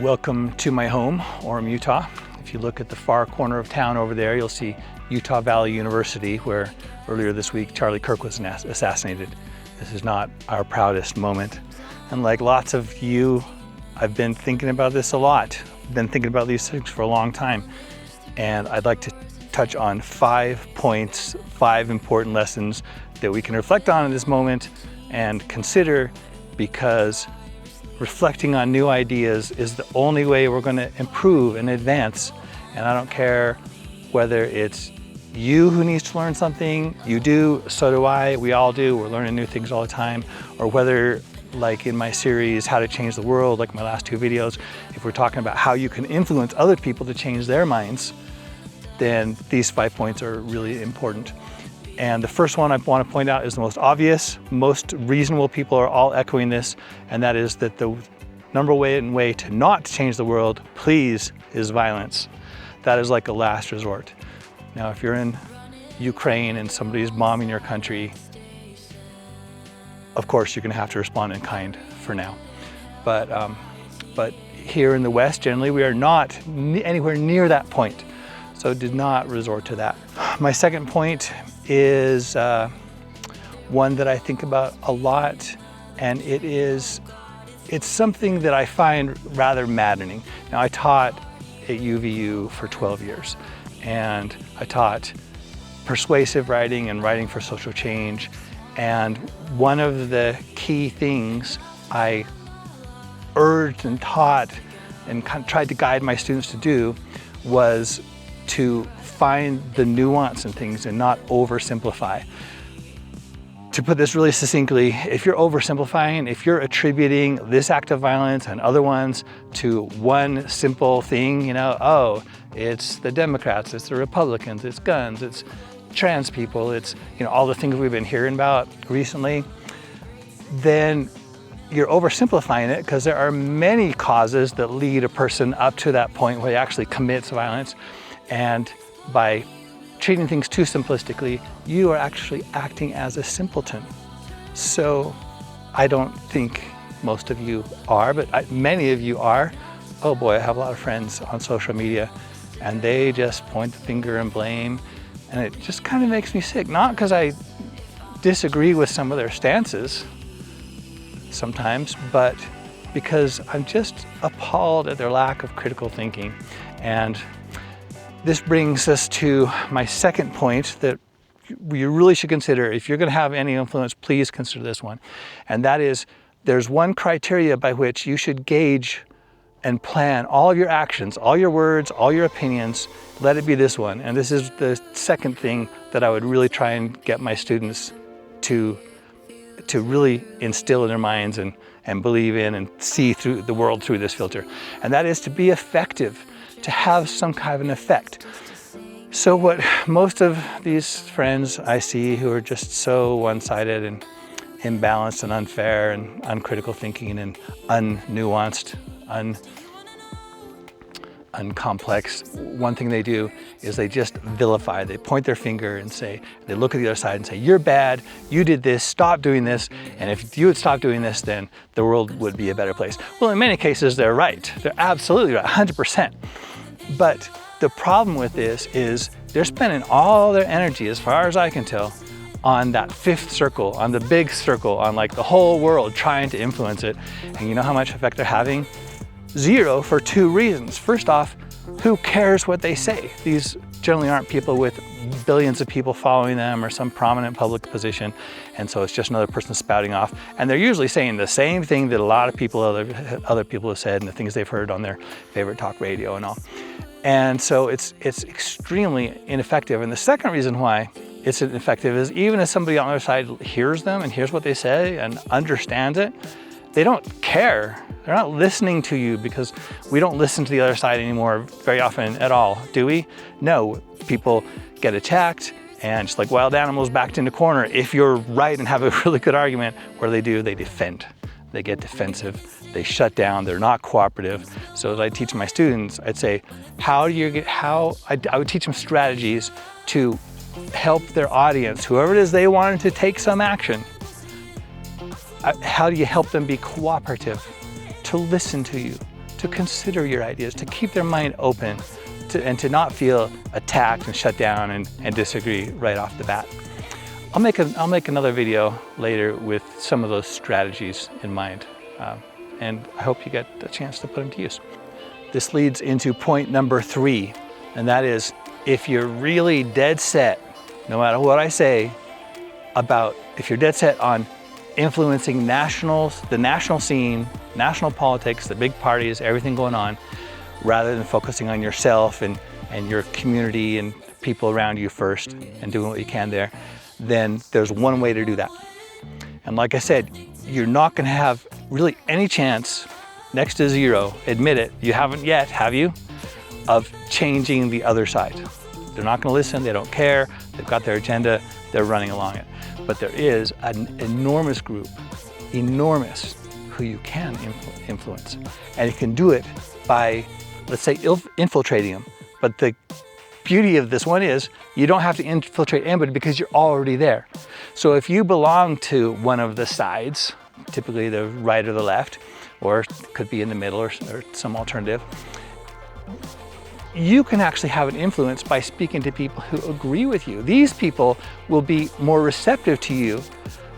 Welcome to my home, Orem, Utah. If you look at the far corner of town over there, you'll see Utah Valley University, where earlier this week Charlie Kirk was assassinated. This is not our proudest moment. And like lots of you, I've been thinking about this a lot. I've been thinking about these things for a long time. And I'd like to touch on 5 points, 5 important lessons that we can reflect on in this moment and consider, because reflecting on new ideas is the only way we're going to improve and advance. And I don't care whether it's you who needs to learn something, you do, so do I, we all do, we're learning new things all the time, or whether, like in my series, How to Change the World, like my last 2 videos, if we're talking about how you can influence other people to change their minds, then these 5 points are really important. And the first one I want to point out is the most obvious. Most reasonable people are all echoing this, and that is that the number one way to not change the world, please, is violence. That is like a last resort. Now, if you're in Ukraine and somebody's bombing your country, of course you're going to have to respond in kind for now. But here in the West, generally, we are not anywhere near that point. So do not resort to that. My second point is one that I think about a lot, and it's something that I find rather maddening. Now, I taught at UVU for 12 years, and I taught persuasive writing and writing for social change. And one of the key things I urged and taught and tried to guide my students to do was to find the nuance in things and not oversimplify. To put this really succinctly, if you're oversimplifying, if you're attributing this act of violence and other ones to one simple thing, oh, it's the Democrats, it's the Republicans, it's guns, it's trans people, it's all the things we've been hearing about recently, then you're oversimplifying it, because there are many causes that lead a person up to that point where he actually commits violence. And by treating things too simplistically, you are actually acting as a simpleton. So I don't think most of you are, but many of you are. Oh boy, I have a lot of friends on social media, and they just point the finger and blame, and it just kind of makes me sick. Not because I disagree with some of their stances sometimes, but because I'm just appalled at their lack of critical thinking. And this brings us to my second point that you really should consider. If you're going to have any influence, please consider this one. And that is, there's one criteria by which you should gauge and plan all of your actions, all your words, all your opinions. Let it be this one. And this is the second thing that I would really try and get my students to really instill in their minds and believe in and see through the world through this filter. And that is to be effective, to have some kind of an effect. So what most of these friends I see who are just so one-sided and imbalanced and unfair and uncritical thinking and unnuanced, uncomplex, one thing they do is they just vilify. They point their finger and say, they look at the other side and say, you're bad, you did this, stop doing this, and if you would stop doing this, then the world would be a better place. Well, in many cases, they're right. They're absolutely right, 100%. But the problem with this is they're spending all their energy, as far as I can tell, on that 5th circle, on the big circle, on like the whole world, trying to influence it. And you know how much effect they're having? 0, for 2 reasons. First off, who cares what they say? These generally aren't people with billions of people following them or some prominent public position, and so it's just another person spouting off. And they're usually saying the same thing that a lot of people, other people have said, and the things they've heard on their favorite talk radio and all. And so it's extremely ineffective. And the second reason why it's ineffective is, even if somebody on the other side hears them and hears what they say and understands it, they don't care. They're not listening to you, because we don't listen to the other side anymore very often at all, do we? No, people get attacked and just like wild animals backed into corner. If you're right and have a really good argument, what do? They defend. They get defensive. They shut down. They're not cooperative. So as I teach my students, I'd say, I would teach them strategies to help their audience, whoever it is they wanted to take some action. How do you help them be cooperative, to listen to you, to consider your ideas, to keep their mind open, and to not feel attacked and shut down and disagree right off the bat. I'll make another video later with some of those strategies in mind, and I hope you get a chance to put them to use. This leads into point number 3, and that is, if you're really dead set, no matter what I say, if you're dead set on influencing the national scene, national politics, the big parties, everything going on, rather than focusing on yourself and your community and people around you first and doing what you can there, then there's one way to do that. And like I said, you're not going to have really any chance, next to zero, admit it, you haven't yet, have you, of changing the other side. They're not going to listen, they don't care, they've got their agenda, they're running along it. But there is an enormous group, who you can influence. And you can do it by, let's say, infiltrating them. But the beauty of this one is you don't have to infiltrate anybody because you're already there. So if you belong to one of the sides, typically the right or the left, or it could be in the middle or some alternative, you can actually have an influence by speaking to people who agree with you. These people will be more receptive to you.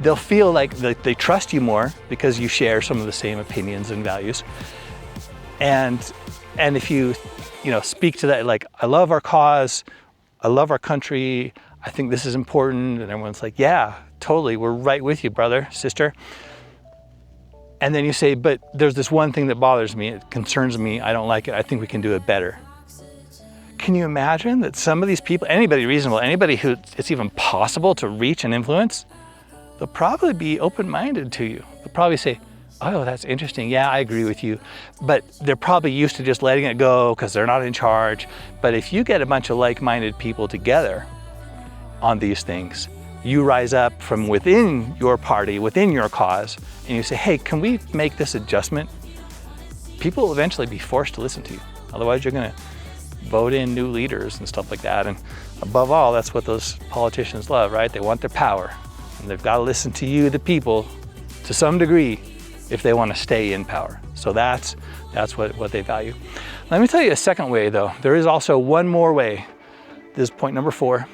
They'll feel like they trust you more because you share some of the same opinions and values. And if you speak to that, like, I love our cause, I love our country, I think this is important, and everyone's like, yeah, totally, we're right with you, brother, sister. And then you say, but there's this one thing that bothers me, it concerns me, I don't like it, I think we can do it better. Can you imagine that some of these people, anybody reasonable, anybody who it's even possible to reach and influence, they'll probably be open-minded to you. They'll probably say, oh, that's interesting, yeah, I agree with you. But they're probably used to just letting it go because they're not in charge. But if you get a bunch of like-minded people together on these things, you rise up from within your party, within your cause, and you say, hey, can we make this adjustment? People will eventually be forced to listen to you. Otherwise, you're gonna vote in new leaders and stuff like that. And above all, that's what those politicians love, right? They want their power. And they've got to listen to you, the people, to some degree, if they want to stay in power. So that's what they value. Let me tell you a second way, though. There is also one more way. This is point number 4.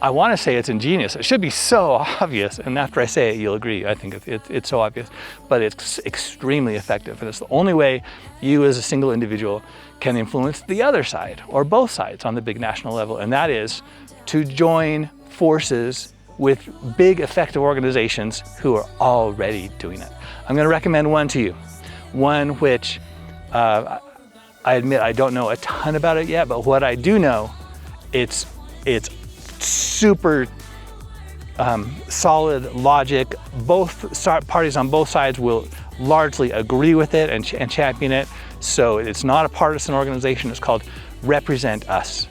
I want to say it's ingenious. It should be so obvious. And after I say it, you'll agree. I think it's so obvious. But it's extremely effective. And it's the only way you as a single individual can influence the other side, or both sides on the big national level. And that is to join forces with big effective organizations who are already doing it. I'm going to recommend one to you. One which I admit I don't know a ton about it yet, but what I do know, it's super solid logic. Both parties on both sides will largely agree with it and champion it. So it's not a partisan organization. It's called Represent Us.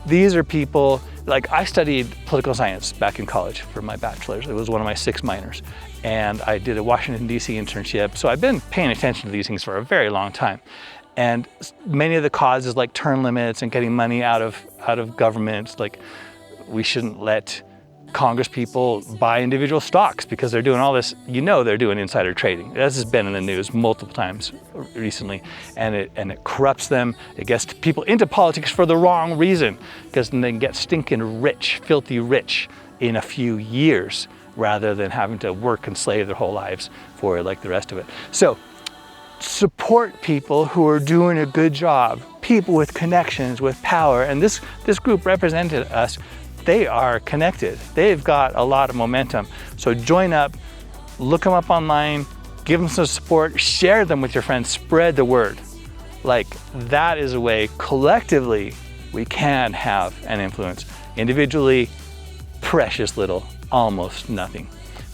These are people, like, I studied political science back in college for my bachelor's. It was one of my 6 minors. And I did a Washington, D.C. internship. So I've been paying attention to these things for a very long time. And many of the causes, like term limits and getting money out of government, like, we shouldn't let Congress people buy individual stocks because they're doing all this, they're doing insider trading. This has been in the news multiple times recently, and it corrupts them. It gets people into politics for the wrong reason, because then they get stinking rich, filthy rich in a few years, rather than having to work and slave their whole lives for it like the rest of it. So support people who are doing a good job, people with connections, with power, and this group represented us. They are connected. They've got a lot of momentum. So join up, look them up online, give them some support, share them with your friends, spread the word. Like, that is a way collectively we can have an influence. Individually, precious little, almost nothing,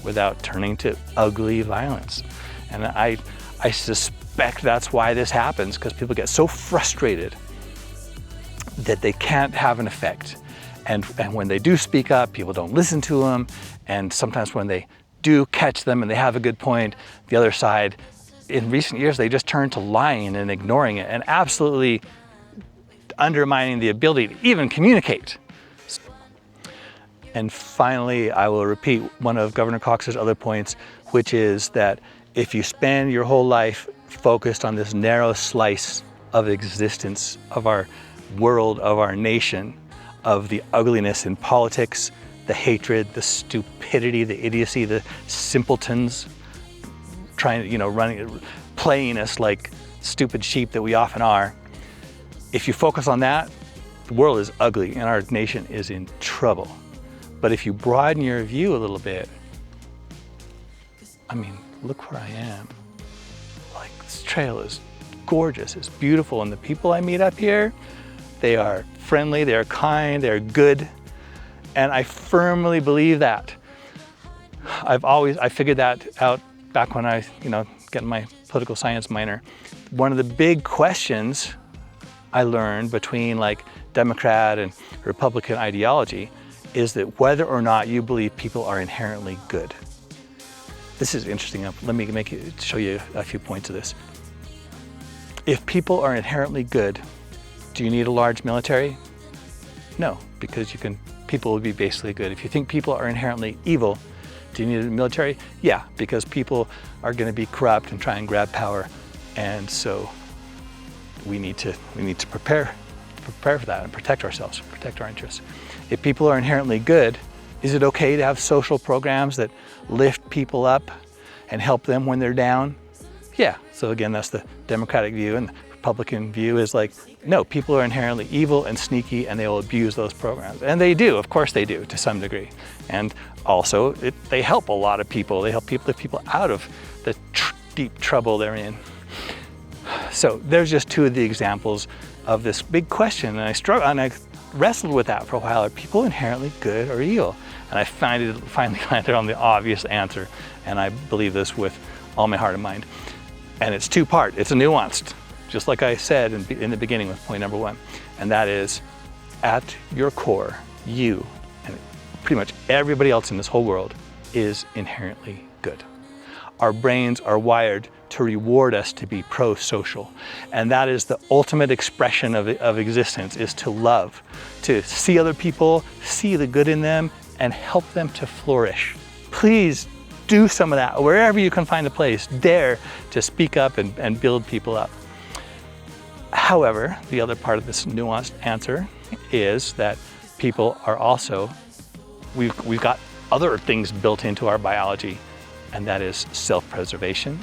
without turning to ugly violence. And I suspect that's why this happens, because people get so frustrated that they can't have an effect. And when they do speak up, people don't listen to them. And sometimes when they do catch them and they have a good point, the other side, in recent years, they just turn to lying and ignoring it and absolutely undermining the ability to even communicate. And finally, I will repeat one of Governor Cox's other points, which is that if you spend your whole life focused on this narrow slice of existence, of our world, of our nation, of the ugliness in politics, the hatred, the stupidity, the idiocy, the simpletons trying, playing us like stupid sheep that we often are. If you focus on that, the world is ugly and our nation is in trouble. But if you broaden your view a little bit, I mean, look where I am. Like, this trail is gorgeous, it's beautiful, and the people I meet up here, they are friendly, they're kind, they're good, and I firmly believe that. I figured that out back when I, getting my political science minor. One of the big questions I learned between like Democrat and Republican ideology is that whether or not you believe people are inherently good. This is interesting. Let me show you a few points of this. If people are inherently good, do you need a large military? No, because people would be basically good. If you think people are inherently evil, do you need a military? Yeah, because people are going to be corrupt and try and grab power, and so we need to prepare for that and protect ourselves, protect our interests. If people are inherently good, is it okay to have social programs that lift people up and help them when they're down? Yeah. So again, that's the Democratic view, and the Republican view is like, no, people are inherently evil and sneaky and they will abuse those programs. And they do, of course they do, to some degree. And also, they help a lot of people. They help lift people out of the deep trouble they're in. So there's just two of the examples of this big question, and I wrestled with that for a while. Are people inherently good or evil? And I finally landed on the obvious answer, and I believe this with all my heart and mind. And it's two-part. It's a nuanced, just like I said in the beginning with point number one, and that is, at your core, you and pretty much everybody else in this whole world is inherently good. Our brains are wired to reward us to be pro-social. And that is the ultimate expression of existence, is to love, to see other people, see the good in them, and help them to flourish. Please do some of that wherever you can find a place. Dare to speak up and build people up. However, the other part of this nuanced answer is that people are also, we've got other things built into our biology, and that is self-preservation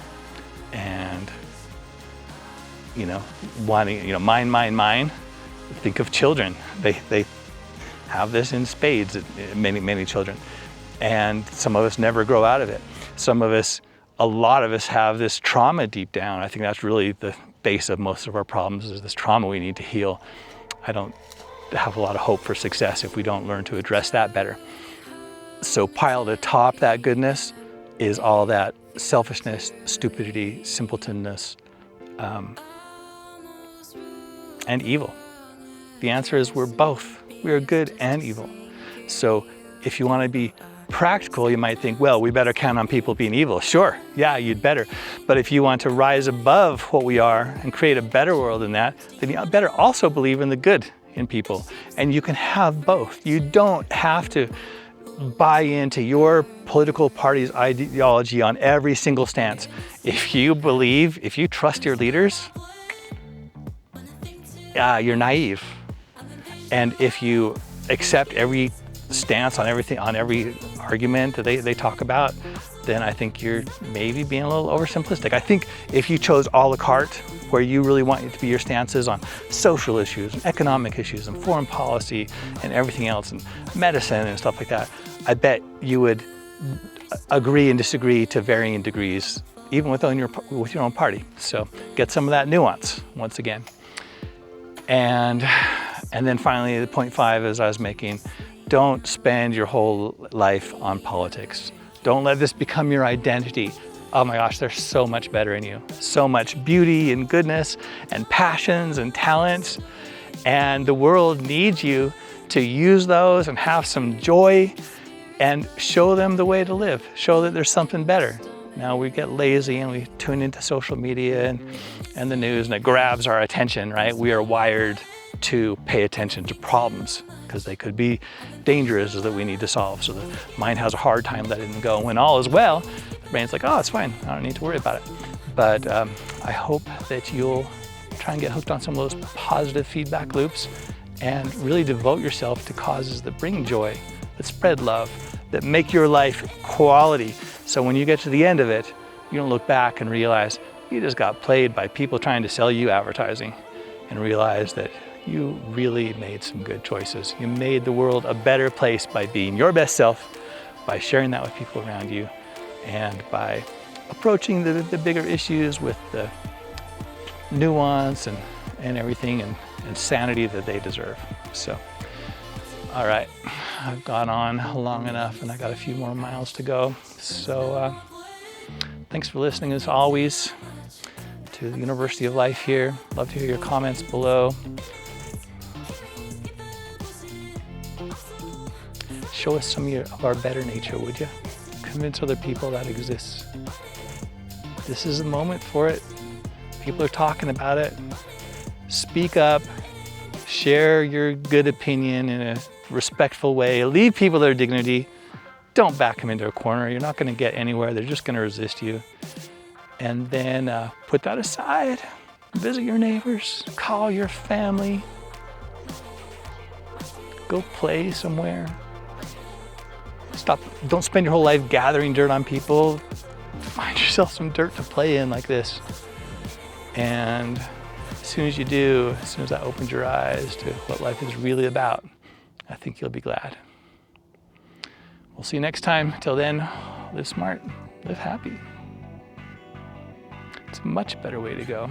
and, wanting, mine. Think of children. They have this in spades, many children. And some of us never grow out of it. A lot of us have this trauma deep down. I think that's really the base of most of our problems, is this trauma we need to heal. I don't have a lot of hope for success if we don't learn to address that better. So piled atop that goodness is all that selfishness, stupidity, simpletonness, and evil. The answer is we're both. We are good and evil. So if you want to be practical, you might think, well, we better count on people being evil. Sure, yeah, you'd better. But if you want to rise above what we are and create a better world than that, then you better also believe in the good in people. And you can have both. You don't have to buy into your political party's ideology on every single stance. If you trust your leaders, you're naive. And if you accept every stance on everything, on every argument that they talk about, then I think you're maybe being a little oversimplistic. I think if you chose a la carte, where you really want it to be your stances on social issues and economic issues and foreign policy and everything else and medicine and stuff like that, I bet you would agree and disagree to varying degrees, even with your own party. So get some of that nuance once again. And then finally, the point 5, as I was making, don't spend your whole life on politics. Don't let this become your identity. Oh my gosh, there's so much better in you. So much beauty and goodness and passions and talents. And the world needs you to use those and have some joy and show them the way to live. Show that there's something better. Now we get lazy and we tune into social media and the news, and it grabs our attention, right? We are wired to pay attention to problems because they could be dangerous that we need to solve. So the mind has a hard time letting them go. When all is well, the brain's like, oh, it's fine. I don't need to worry about it. But I hope that you'll try and get hooked on some of those positive feedback loops and really devote yourself to causes that bring joy, that spread love, that make your life quality. So when you get to the end of it, you don't look back and realize you just got played by people trying to sell you advertising, and realize that you really made some good choices. You made the world a better place by being your best self, by sharing that with people around you, and by approaching the bigger issues with the nuance and everything and sanity that they deserve. So, all right, I've gone on long enough and I got a few more miles to go. So thanks for listening as always to the University of Life here. Love to hear your comments below. Show us some of our better nature, would you? Convince other people that exists. This is the moment for it. People are talking about it. Speak up, share your good opinion in a respectful way. Leave people their dignity. Don't back them into a corner. You're not going to get anywhere. They're just going to resist you. And then put that aside. Visit your neighbors. Call your family. Go play somewhere. Don't spend your whole life gathering dirt on people. Find yourself some dirt to play in like this. And as soon as you do, as soon as that opens your eyes to what life is really about, I think you'll be glad. We'll see you next time. Till then, live smart, live happy. It's a much better way to go.